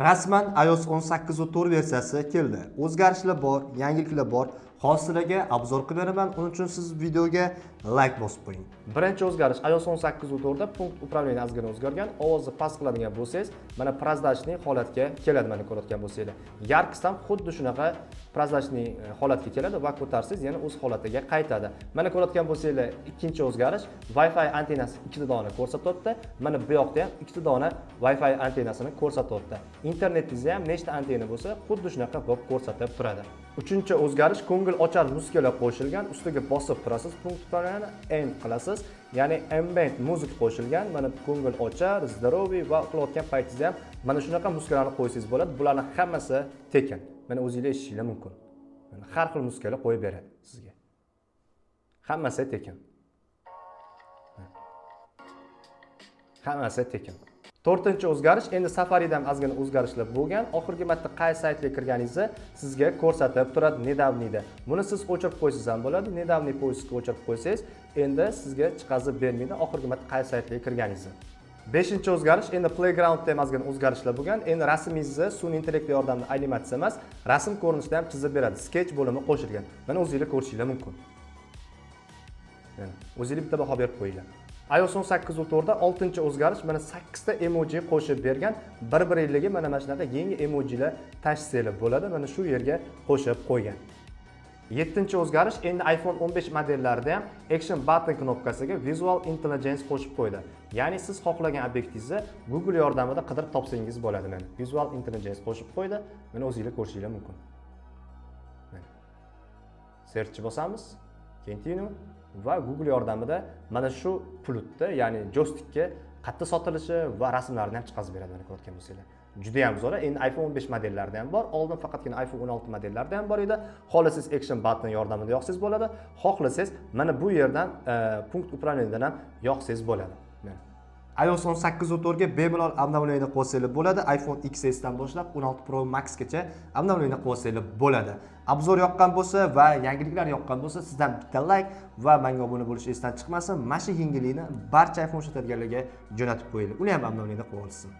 Rasman iOS 18.4 versiyasi keldi. O'zgarishlar bor, yangiliklar bor. Hozirga obzor qilib beraman. Uning uchun siz videoga like bosib qo'ying. Birinchi o'zgarish iOS 18.4 da punkt управления ozgina o'zgargan. Ovozni past qiladigan bo'lsangiz, mana prozrachniy holatga keladi, mana ko'rayotgan bo'lsanglar. Yarkis ham xuddi shunaqa prozrachniy holatga keladi va ko'tarsangiz yana o'z holatiga qaytadi. Mana ko'rayotgan bo'lsanglar, ikkinchi o'zgarish Wi-Fi antennasi ikkita dona ko'rsatyapti. Mana bu yoqda ham ikkita dona Wi-Fi antennasini ko'rsatyapti. Internetingizda ham nechta antenna bo'lsa, xuddi shunaqa bo'lib ko'rsatib turadi. Uchinchi o'zgarish ko'ngil ochar muzikalar qo'shilgan. Ustiga bosib turasiz, punkt upravleniya end qilasiz. Ya'ni ambient muzika qo'shilgan. Mana ko'ngil ochar, zdoroviy va uxlayotgan paytingizda ham mana shunaqa muzikalarni qo'ysangiz bo'ladi. Bularning hammasi tekin. Mana o'zingiz eshitishingiz mumkin. Mana har xil muzikalar qo'yib beradi sizga. Hammasi tekin. Hammasi tekin. To'rtinchi o'zgarish, endi Safari'dan ozgina o'zgarishlar bo'lgan. Oxirgi marta qaysi saytga kirganingizni sizga ko'rsatib turadi nedavniyda. Buni siz o'chirib qo'ysangiz ham bo'ladi. Nedavniy poyezga o'chirib qo'ysangiz, endi sizga chiqazib bermaydi oxirgi marta qaysi saytga kirganingizni. Beshinchi o'zgarish, endi Playgroundda ham ozgina o'zgarishlar bo'lgan. Endi rasmingizni sun'iy intellekt yordamida animatsiya emas, rasm ko'rinishida ham chizib beradi. Sketch bo'limi qo'shilgan. Mana o'zingiz ko'rishingiz mumkin. Mana o'zingiz bitta baho berib qo'yinglar. iOS 18.4 da 6-chi o'zgarish, mana 8 ta emoji qo'shib bergan. Bir-birligi mana shunaqa yangi emojilar tashsizlar bo'ladi. Mana shu yerga qo'shib qo'ygan. 7-chi o'zgarish, endi iPhone 15 modellarida ham Action Button knopkasiga Visual Intelligence qo'shib qo'ydi. Ya'ni siz xohlagan obyektingizni Google yordamida qidirib topsangiz bo'ladi. Mana Visual Intelligence qo'shib qo'ydi. Mana o'zingiz ko'rishingiz mumkin. Search bosamiz, Continue va Google yordamida mana shu pultni, ya'ni joystickga qayerda sotilishi va rasmlarni ham chiqazib beradi, mana ko'rayotgan bo'lsanglar. Juda ham zo'r. Endi iPhone 15 modellarida ham bor. Oldin faqatgina iPhone 16 modellarida ham bor edi. Xohlasangiz Action Button yordamida yoqsangiz bo'ladi. Xohlasangiz mana bu yerdan punkt upravleniyadan ham yoqsangiz bo'ladi. iOS 18.4 ga bemalol обновление qo'ysangiz bo'ladi. iPhone XS dan boshlab 16 Pro Max gacha обновление qo'ysangiz bo'ladi. Obzor yoqqan bo'lsa va yangiliklar yoqqan bo'lsa, sizdan bitta like va menga obuna bo'lish esdan chiqmasin. Mana shu yengillikni barcha iPhone ishlatadiganlarga jo'natib qo'yinglar. Uni ham обновление qilib olsin.